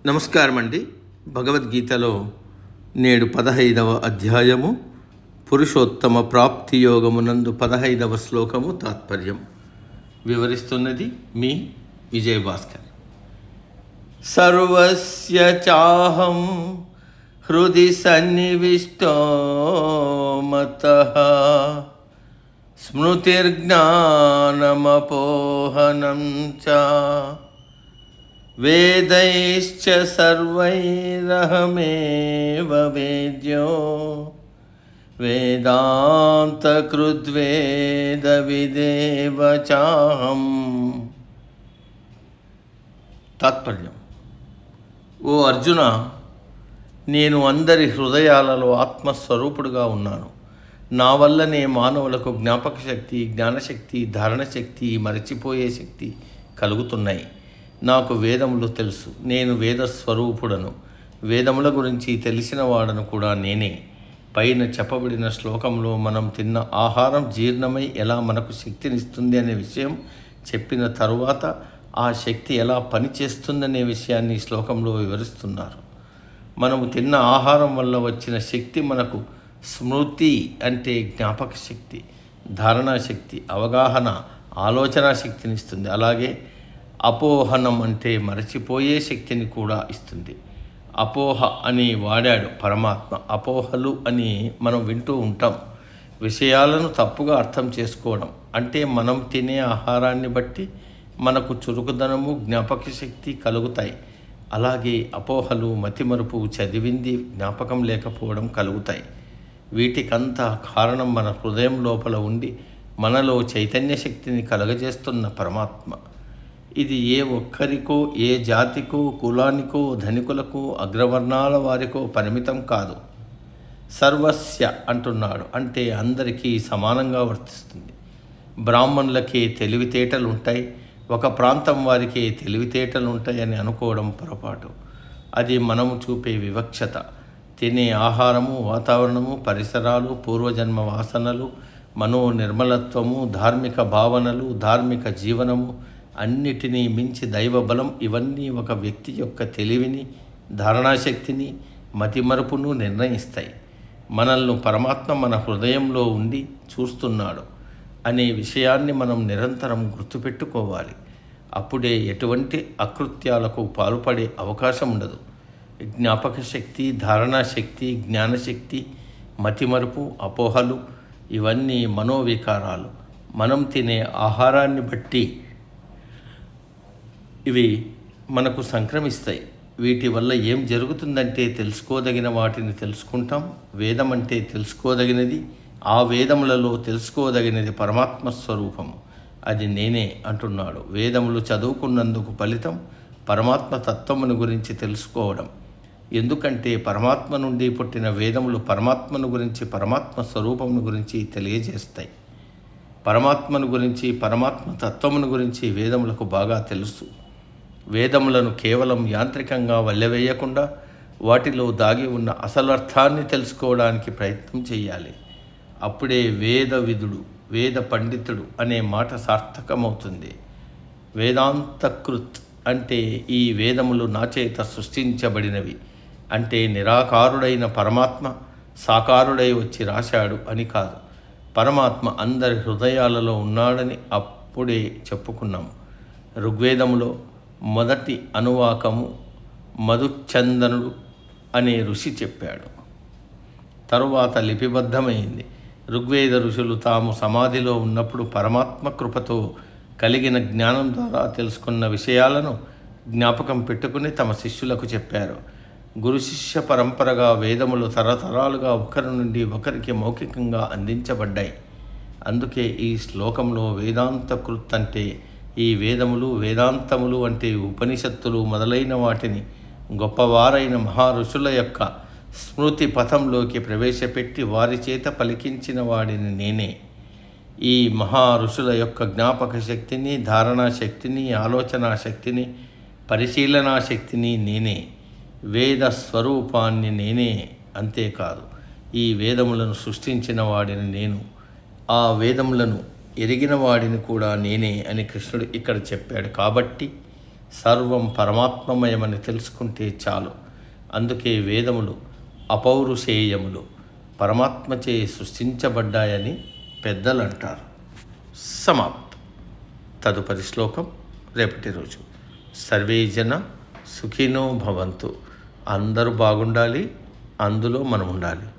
నమస్కారం అండి. భగవద్గీతలో నేడు 15వ అధ్యాయము పురుషోత్తమ ప్రాప్తి యోగమునందు 15వ శ్లోకము తాత్పర్యం వివరిస్తున్నది మీ విజయభాస్కర్. సర్వస్య చాహం హృది సన్నివిష్టో మతః స్మృతిర్జ్ఞానమపోహనం చ వేదైశ్చ సర్వైరహమేవ వేద్యో వేదాంతకృద్వేద విదేవ చాహం. తాత్పర్యం: ఓ అర్జున, నేను అందరి హృదయాలలో ఆత్మస్వరూపుడుగా ఉన్నాను. నా వల్లనే మానవులకు జ్ఞాపక శక్తి, జ్ఞానశక్తి, ధారణ శక్తి, మరచిపోయే శక్తి కలుగుతున్నాయి. నాకు వేదములు తెలుసు. నేను వేదస్వరూపుడను. వేదముల గురించి తెలిసిన వాడను కూడా నేనే. పైన చెప్పబడిన శ్లోకంలో మనం తిన్న ఆహారం జీర్ణమై ఎలా మనకు శక్తినిస్తుంది అనే విషయం చెప్పిన తరువాత ఆ శక్తి ఎలా పనిచేస్తుందనే విషయాన్ని శ్లోకంలో వివరిస్తున్నారు. మనము తిన్న ఆహారం వల్ల వచ్చిన శక్తి మనకు స్మృతి అంటే జ్ఞాపక శక్తి, ధారణా శక్తి, అవగాహన, ఆలోచన శక్తినిస్తుంది. అలాగే అపోహనం అంటే మరచిపోయే శక్తిని కూడా ఇస్తుంది. అపోహ అని వాడాడు పరమాత్మ. అపోహలు అని మనం వింటూ ఉంటాం. విషయాలను తప్పుగా అర్థం చేసుకోవడం అంటే మనం తినే ఆహారాన్ని బట్టి మనకు చురుకుదనము, జ్ఞాపక శక్తి కలుగుతాయి. అలాగే అపోహలు, మతిమరుపు, చదివింది జ్ఞాపకం లేకపోవడం కలుగుతాయి. వీటికంతా కారణం మన హృదయం లోపల ఉండి మనలో చైతన్య శక్తిని కలుగజేస్తున్న పరమాత్మ. ఇది ఏ ఒక్కరికో, ఏ జాతికో, కులానికో, ధనికులకు, అగ్రవర్ణాల వారికో పరిమితం కాదు. సర్వస్య అంటున్నాడు అంటే అందరికీ సమానంగా వర్తిస్తుంది. బ్రాహ్మణులకే తెలివితేటలు ఉంటాయి, ఒక ప్రాంతం వారికే తెలివితేటలు ఉంటాయని అనుకోవడం పొరపాటు. అది మనము చూపే వివక్షత. తినే ఆహారము, వాతావరణము, పరిసరాలు, పూర్వజన్మ వాసనలు, మనో నిర్మలత్వము, ధార్మిక భావనలు, ధార్మిక జీవనము, అన్నిటినీ మించి దైవబలం, ఇవన్నీ ఒక వ్యక్తి యొక్క తెలివిని, ధారణాశక్తిని, మతిమరుపును నిర్ణయిస్తాయి. మనల్ని పరమాత్మ మన హృదయంలో ఉండి చూస్తున్నాడు అనే విషయాన్ని మనం నిరంతరం గుర్తుపెట్టుకోవాలి. అప్పుడే ఎటువంటి అకృత్యాలకు పాల్పడే అవకాశం ఉండదు. జ్ఞాపక శక్తి, ధారణా శక్తి, జ్ఞానశక్తి, మతిమరుపు, అపోహలు ఇవన్నీ మనోవికారాలు. మనం తినే ఆహారాన్ని బట్టి ఇవి మనకు సంక్రమిస్తాయి. వీటి వల్ల ఏం జరుగుతుందంటే తెలుసుకోదగిన వాటిని తెలుసుకుంటాం. వేదం అంటే తెలుసుకోదగినది. ఆ వేదములలో తెలుసుకోదగినది పరమాత్మ స్వరూపము. అది నేనే అంటున్నాడు. వేదములు చదువుకున్నందుకు ఫలితం పరమాత్మ తత్వమును గురించి తెలుసుకోవడం. ఎందుకంటే పరమాత్మ నుండి పుట్టిన వేదములు పరమాత్మను గురించి, పరమాత్మ స్వరూపమును గురించి తెలియజేస్తాయి. పరమాత్మను గురించి, పరమాత్మ తత్వమును గురించి వేదములకు బాగా తెలుసు. వేదములను కేవలం యాంత్రికంగా వల్లెవేయకుండా వాటిలో దాగి ఉన్న అసలు అర్థాన్ని తెలుసుకోవడానికి ప్రయత్నం చేయాలి. అప్పుడే వేదవిదుడు, వేద పండితుడు అనే మాట సార్థకమవుతుంది. వేదాంతకృత్ అంటే ఈ వేదములు నాచేత సృష్టించబడినవి అంటే నిరాకారుడైన పరమాత్మ సాకారుడై వచ్చి రాశాడు అని కాదు. పరమాత్మ అందరి హృదయాలలో ఉన్నాడని అప్పుడే చెప్పుకున్నాము. ఋగ్వేదములో మొదటి అనువాకము మధుచందనుడు అనే ఋషి చెప్పాడు. తరువాత లిపిబద్ధమైంది. ఋగ్వేద ఋషులు తాము సమాధిలో ఉన్నప్పుడు పరమాత్మ కృపతో కలిగిన జ్ఞానం ద్వారా తెలుసుకున్న విషయాలను జ్ఞాపకం పెట్టుకుని తమ శిష్యులకు చెప్పారు. గురు శిష్య పరంపరగా వేదములు తరతరాలుగా ఒకరి నుండి ఒకరికి మౌఖికంగా అందించబడ్డాయి. అందుకే ఈ శ్లోకంలో వేదాంతకృత్ అంటే ఈ వేదములు, వేదాంతములు అంటే ఉపనిషత్తులు మొదలైన వాటిని గొప్పవారైన మహారుషుల యొక్క స్మృతి పథంలోకి ప్రవేశపెట్టి వారి చేత పలికించిన వాడిని నేనే. ఈ మహారుషుల యొక్క జ్ఞాపక శక్తిని, ధారణా శక్తిని, ఆలోచనా శక్తిని, పరిశీలనా శక్తిని నేనే. వేద స్వరూపాన్ని నేనే. అంతేకాదు ఈ వేదములను సృష్టించిన వాడిని నేను, ఆ వేదములను ఎరిగిన వాడిని కూడా నేనే అని కృష్ణుడు ఇక్కడ చెప్పాడు. కాబట్టి సర్వం పరమాత్మమయమని తెలుసుకుంటే చాలు. అందుకే వేదములు అపౌరుషేయములు, పరమాత్మచే సృష్టించబడ్డాయని పెద్దలు అంటారు. సమాప్తం. తదుపరి శ్లోకం రేపటి రోజు. సర్వే జన సుఖినో భవంతు. అందరూ బాగుండాలి, అందులో మనం ఉండాలి.